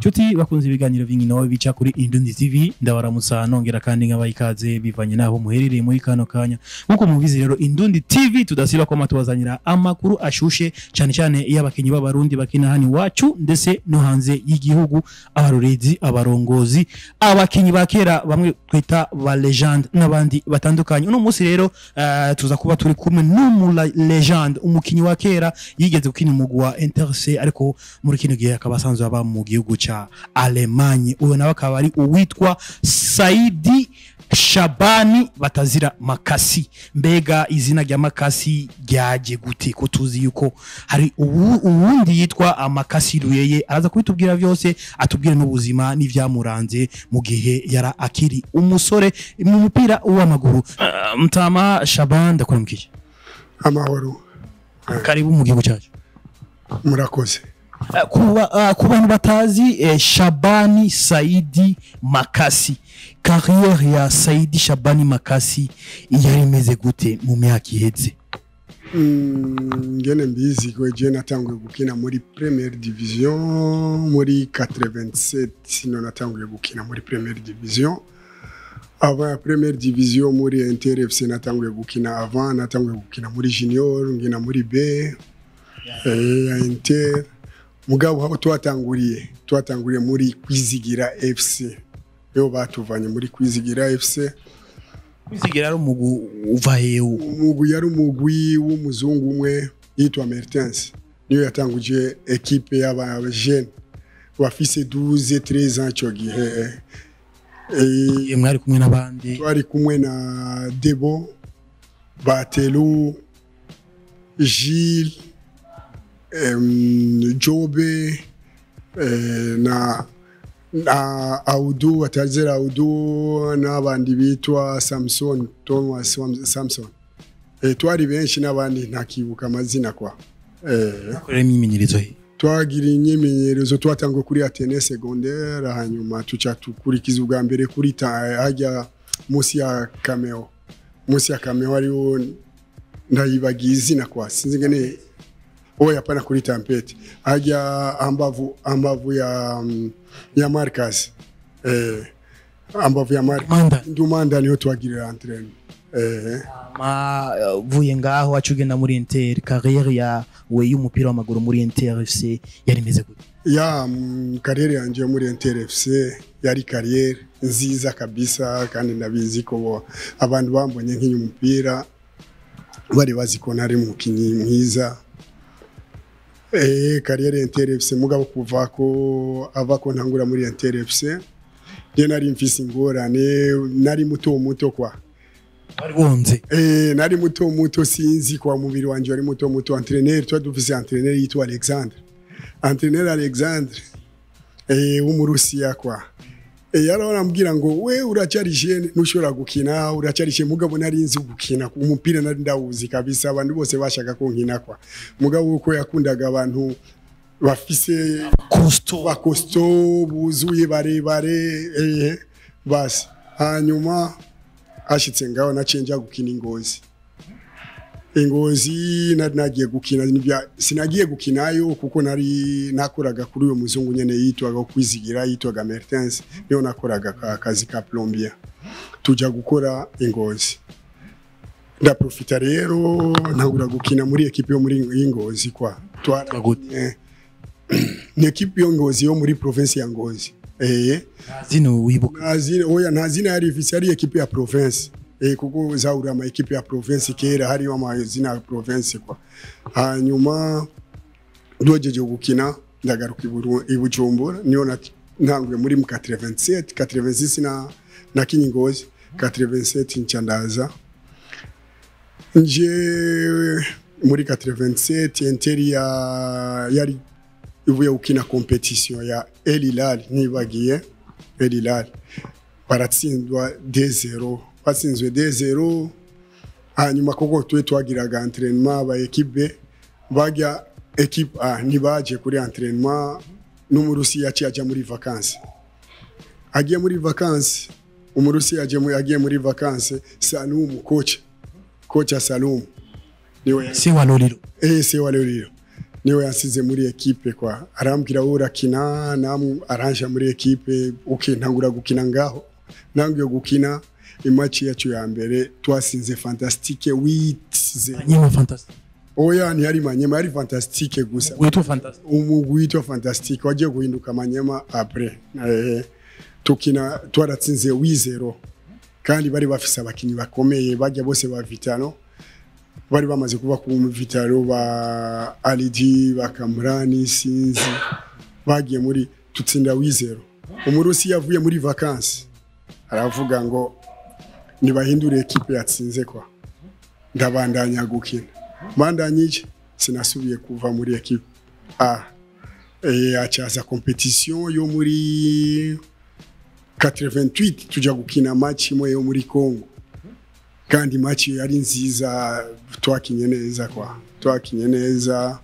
Chuti bakunze ibiganiro b'inkino bica kuri Indundi TV ndabaramutsa nongera kandi nk'abayikaze bivanye naho muherereye muri kano kanya nkuko mubizi rero Indundi TV tudasiba ko matubazanira amakuru ashushe cyane cyane y'abakinyi b'abarundi bakina hani wacu ndetse no hanze y'igihugu abarorezi abarongozi abakinyi bakera bamwe twita ba legend n'abandi batandukanye uno munsi rero tuza kuba turi kumwe n'umu legend umukinyi wa kera yigeze gukina umugwi wa Interse ariko muri kino gihe akaba asanzwe aba mu gihugu Alemanye uyo nawe akaba ari uwitwa Saidi Shabani batazira Makasi. Mbega izina rya Makasi ryaje gute ko tuzi yuko hari uwundi yitwa Makasi Ruyeye araza kubitubwira byose atubwire n'ubuzima n'ivyamuranze mu gihe yara akiri umusore mu mupira w'amaguru. Mtama Shaban ndakuramukije. Amahoro. Karibu mu gihugu cyacu. Murakoze. Ku bantu batazi Shabani Saidi Makasi, carrière ya Saidi Shabani Makasi yari imeze gute mu myaka iheze? Ngene mbizi ko je natanguye gukina muri Première Division muri 87 sino natanguye gukina muri Première Division. Avant Première Division muri Inter FC natanguye gukina, avant natanguye gukina muri Junior ngina muri B Inter. Mugabo aho twatanguriye muri Kwizigira FC yo batuvanye muri Kwizigira FC. Kwizigira ari umugwi uva hewu? Umugwi yari umugwi w'umuzungu umwe yitwa Mertens niyo yatanguje equipe y'aba jeune bafise 12 13 ans cyo gihe. Mwari kumwe n'abandi? Twari kumwe na Debo, Batelu, Gilles, Jobe, na Audu, atazera Audu n'abandi bitwa Samson, Thomas Samson. Twari benshi n'abandi ntakibuka amazina kwa. Nakorera imyimenyerezo he? Twagira imyimenyerezo twatangwe kuri Atene secondaire hanyuma tuca tukurikiza ubwa mbere kuri hajya musi ya Cameo. Musi ya Cameo ariho ndayibagiye izina kwa. Sinzi ngene oya pana kuri Tampete ajya ambavu ya Marcus ambavu ya Marcus Ndumanda niho twagirira entraînement vuye ngaho acugenda muri Inter carrière ya we y'umupira w'amaguru muri Inter FC yari imeze gute? Ya carrière yanje muri Inter FC yari carrière nziza kabisa kandi ndabizi ko abantu bambonye nk'umupira bari baziko nari mukinyi mwiza. Carrière Inter FC mugabo kuva ko avako ntangura muri Inter FC je nari mfise ingorane nari muto kwa bari bonze nari muto sinzi kwa mubiri wanje wari muto entraîneur toi dufise entraîneur yitwa Alexandre w'umurusiya kwa yari arambwira ngo we uracyari jeune nushobora gukina uracyari jeune mugabo nari nzi gukina umupira nari ndawuzi kabisa abantu bose bashaka ko nkina kwa mugabo uko yakundaga abantu bafise costo buzuye bare basi hanyuma ashitse ngaho nacenja gukina Ingozi nagiye gukina sinagiye gukinayo kuko nari nakoraga kuri uyo muzungu nyene yitwaga Kwizigira yitwaga Mertens niyo nakoraga akazi ka plombier tuja gukora Ingozi ndaprofita rero ntagura gukina muri equipe yo muri Ingozi kwa ni equipe yo Ngozi yo muri province ya Ngozi zino wibuka oya ntazina yari ifise ari equipe ya province kuko zaura ama equipe ya province kera hari amazina ya province kwa hanyuma dojeje gukina ndagaruka ibujumbura niyo ntangwe muri 87 na Kingozi 87 ncyandaza nje muri 87 Interia yari ivuye gukina competition ya El Hilal nibagiye El Hilal baratsindwa 2-0 batsinzwe 2-0 hanyuma koko twagiraga entraînement ba equipe bajya equipe A nibaje kuri entraînement n'umurusi yaciye ajya muri vacances agiye muri vacances umurusi yagiye muri vacances Salum kocha Salum niwe se waloriro se waloriro niwe yansize muri equipe kwa arambwira urakina namu aranja muri equipe ntangura gukina ngaho nangiye gukina imachi yacu ya mbere twasinze fantastique 8-0 Manyema fantastique oya ni hari Manyema ari fantastique gusa wito fantastique umugwito fantastique wagiye guhinduka Manyema après tukina twaratsinze 8-0 kandi bari bafise abakinyi bakomeye bajya bose ba Vitalo bari bamaze kuba ku Vitalo ba Alidi bakamurani sinzi bagiye muri tutsinda 8-0 umurusi yavuye muri vacances aravuga ngo nibahindure equipe yatsinze kwa ndabandanya gukina mandanyije sinasubiye kuva muri equipe achaza competition yo muri 88 tuja gukina match imwe yo muri Congo kandi match yari nziza twakinye neza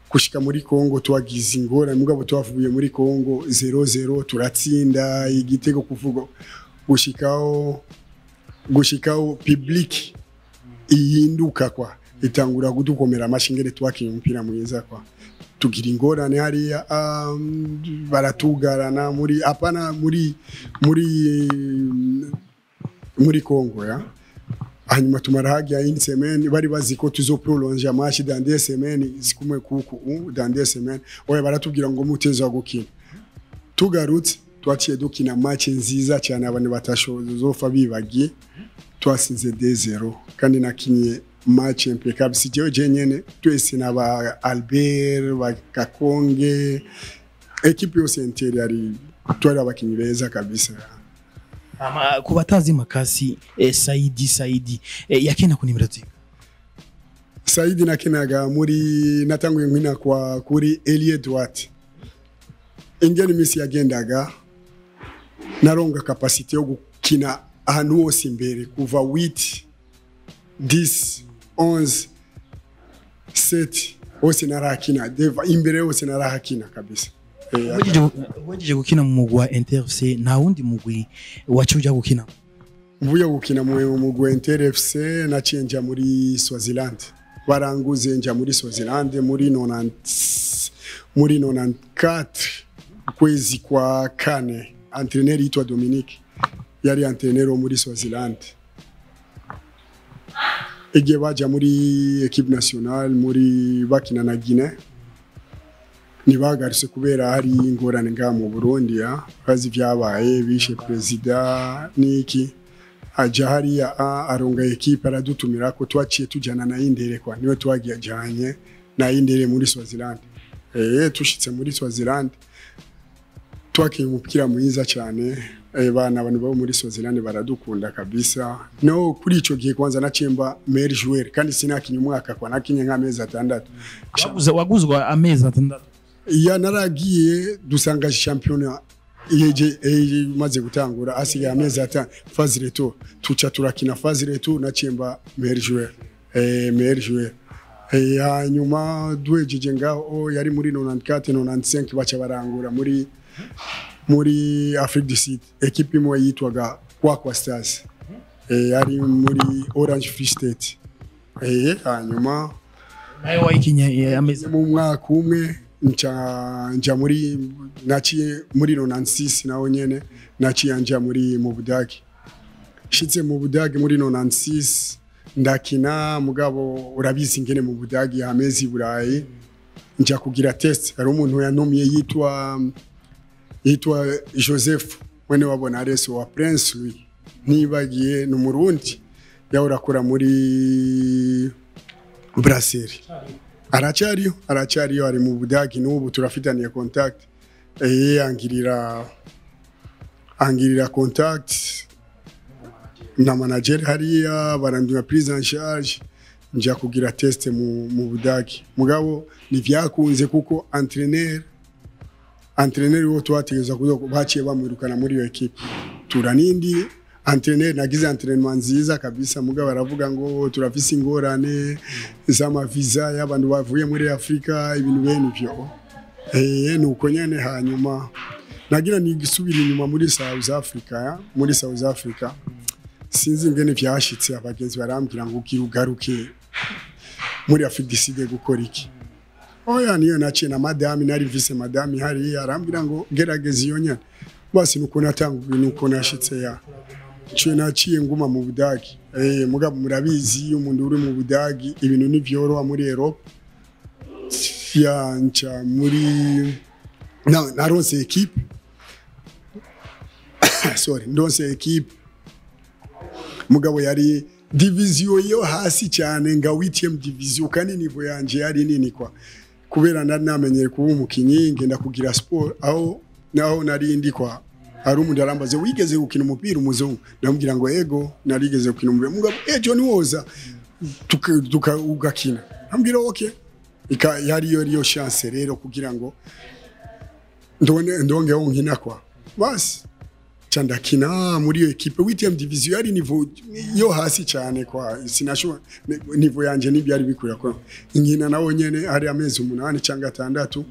kushika muri Congo twagize ingora mugabo twavuye muri Congo 0-0 turatsinda igitego kuvuga gushikao public ihinduka kwa itangura gudukomera amashingere twakinye umupira mwiza kwa tugira ingorane hariya baratugarana muri Congo ya hanyuma tumara hagia une semaine bari baziko tuzo prolonger match dans 2 semaines zikumwe kuku dans 2 semaines oya baratubwira ngo muteza gukina tugarutse twaciye dukina match nziza cyane abantu batashozofa bibagiye twasinze 2-0 kandi nakinye match impeccable si jewe nyene twese naba Albert bakakonge equipe yose interi yari twari abakinyi beza kabisa kubatazi makasi Saidi yakina ku nimero zika Saidi nakinaga muri natanguye nkina kwa kuri Elie Duarte ingeni misi yagendaga naronga capacity yo gukina ahantu hose imbere kuva 8 10 11 7 hose narakina deva imbere hose narakina kabisa wajije gukina mu mugwi wa Inter FC nta wundi mugwi wacuja gukina mvuye gukina mu mugwi wa Inter FC naciye nja muri Swaziland baranguze nja muri Swaziland muri 94 kwezi kwa kane entraîneur yitwa Dominique yari entraîneur wo muri Swaziland igihe baja muri equipe nationale muri bakina na Guinée nibagarise kubera hari ingorane nga mu Burundi ya bazi byabaye bishe president niki aja hari aronga equipe aradutumira ko twaciye tujana na Indere kwa niwe twagiye janye na Indere muri Swaziland tushitse muri Swaziland twakiye umupira mwiza cyane bana abantu bo muri Swaziland baradukunda kabisa no kuri ico gihe kwanza nacemba meilleur joueur kandi sinakinye umwaka kwa nakinye nk'amezi 6 waguzwa amezi 6 ya naragiye dusanga championnat yeje maze gutangura asigaye amezi 5 phase retour tuca turakina phase retour nacemba meilleur joueur hanyuma duhejeje ngaho yari muri 94 95 baca barangura muri Afrique du Sud equipe imwe yitwaga Kwakwa Stars yari muri Orange Free State hanyuma nayo wayikinye amezi mu mwaka umwe nja muri naciye muri 96 naho nyene naciye nja muri mu Budagi shitse mu Budagi muri 96 ndakina mugabo urabizi ngene mu Budagi amezi Burayi nja kugira test ari umuntu yantumiye yitwa Joseph wene wabona areso wa Prince Louis nibagiye n'umurundi yawurakora muri Brasserie aracariyo ari mu Budagi n'ubu turafitaniye contact angirira contact na manager hariya barandura prise en charge nja kugira test mu Budagi mugabo nivyakunze kuko entraîneur wo twategeza kuzo baciye bamwirukana muri iyo equipe turanindi entraîneur nagize entraînement nziza kabisa mugabo baravuga ngo turafise ingorane z'ama visa y'abantu bavuye muri Afrika ibintu bene byo nuko nyene hanyuma nagira nigisubira inyuma muri South Africa muri South Africa sinzi ingene byashitse abagenzi barambwira ngo ukirugaruke muri Afrique du Sud gukora iki oya niyo naciye na madame nari vise madame hari arambwira ngo gerageza iyo nyana basi nuko natanguye nuko nashitse ya cyo naciye nguma mu Budagi mugabo murabizi umuntu uri mu Budagi ibintu ni byoroha muri Europe ya nca muri naronse equipe sorry ndonse equipe mugabo yari division yo hasi cyane nga 8e division kandi niveau yanje yari nini kwa kubera namenyeye kuba umukinyi ngenda kugira sport aho naho nari ndi kwa ari umuntu arambaze wigeze gukina umupira umuzungu ndamubwira ngo ego narigeze gukina umupira mugabo ejo ni woza ugakina ambwira okay yari yo chance rero kugira ngo ndonge nkina kwa basi chandakina muri iyo equipe 8e division yari niveau yo hasi cyane kwa sinashobora niveau yanje nibyari bikura kwa nkina nawo nyene hari amezi 8 cyangwa 6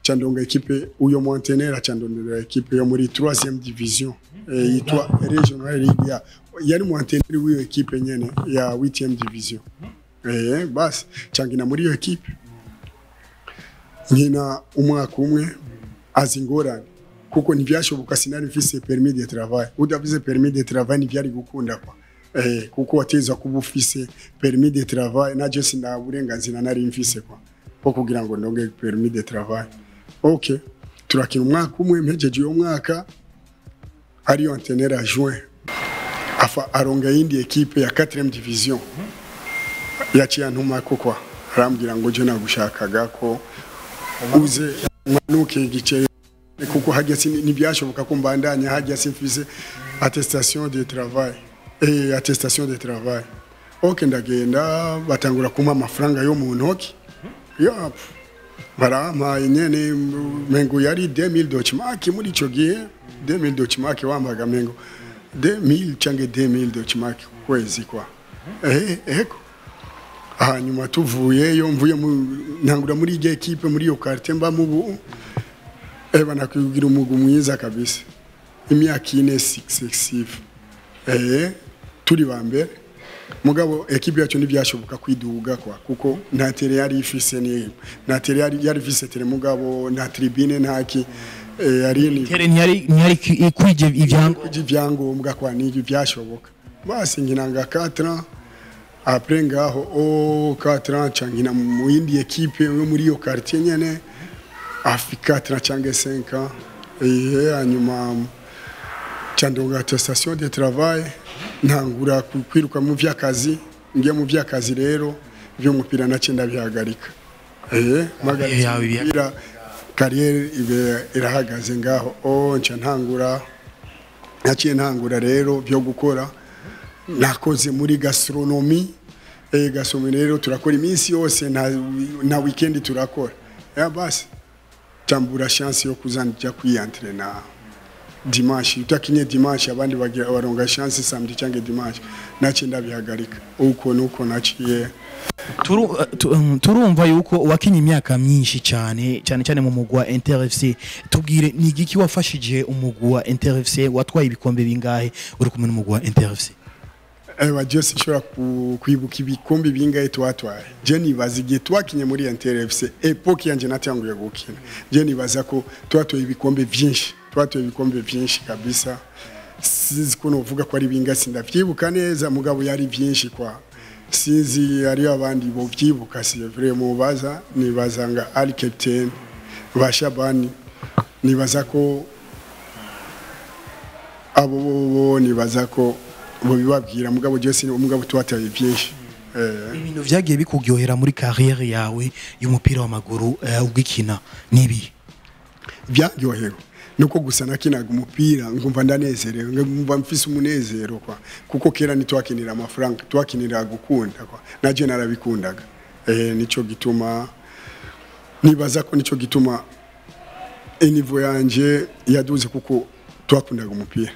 chandonga equipe uyo Montenegro chandondera equipe yo muri 3e division yitwa regional league yari Montenegro uyo equipe nyene ya 8e division basi changina muri iyo equipe nkina umwaka umwe azingorane kuko ntibyashoboka sinari mfise permis de travail udavize permis de travail ntibyari gukunda kwa kuko wateza kuba ufise permis de travail naje sina burenganzira nari mfise kwa kugira ngo ndonge permis de travail okay turakina umwaka umwe mpejeje uyo mwaka ari Montenegro juin afa aronga indi equipe ya 4e division yaciye ntuma kwa arambwira ngo je nagushakaga ko uze mwanuke gice kuko hajya nibyashoboka ko mbandanya hajya simfise attestation de travail attestation de travail okay ndagenda batangura kumpa amafaranga yo mu ntoki ya barama nyene mengo yari 2000 Deutschmark muri ico gihe 2000 Deutschmark wambaga mengo 2000 change 2000 Deutschmark kwezi kwa eko hanyuma tuvuyeyo mvuye ntangura muri iyi equipe muri iyo quartier mba mubu nakwigira umugu mwiza kabisa imyaka 4 successive turi bambere mugabo equipe yacu ntibyashoboka kwiduga kwa kuko nta tele yari ifise ni nta tele yari ifise tele mugabo nta tribune ntaki yari ni tele ntiyari ikwije ivyangombwa kwa niki byashoboka basi nginanga 4 ans après ngaho 4 ans changina mu yindi equipe yo muri iyo quartier nyene Afrika 4 cyangwa 5 ans hanyuma chandonga attestation de travail ntangura kwiruka mu vyakazi ngiye mu vyakazi rero byo mupira nace ndabihagarika magara carrière irahagaze ngaho nca ntangura rero byo gukora nakoze muri gastronomie gastronomie rero turakora iminsi yose na weekend turakora basi tambura chance yo kuzanja kwientraîner dimanche utakinye dimanche abandi baronga chance samedi cyangwa dimanche nace ndabihagarika uko nuko naciye turumva yuko wakinye imyaka myinshi cyane mu mugwa Inter FC tubwire ni igiki wafashije umugwa Inter FC watwaye ibikombe bingahe uri kumwe n'umugwa Inter FC Just nshobora kwibuka ibikombe bingahe twatwaye je nibaza igihe twakinye muri Inter FC epoque yanje natanguye gukina je nibaza ko twatwaye ibikombe byinshi kabisa sizi ko novuga ko ari bingahe sindavyibuka neza mugabo yari byinshi kwa sizi ari abandi bo vyibuka si vraiment baza nibaza nga ali captain bashabani nibaza ko abo nibaza ko bo bibabwira mugabo Jesse umugabo twataye byinshi ibintu vyagiye bikugyohera muri carrière yawe y'umupira w'amaguru ugikina nibi byaryohera nuko gusa nakinaga umupira ngumva ndanezerewe ngumva mfise umunezero kwa kuko kera nitwakinira amafaranga twakinira gukunda kwa naje narabikundaga nico gituma nibaza ko nico gituma niveau yanje yaduze kuko twakundaga umupira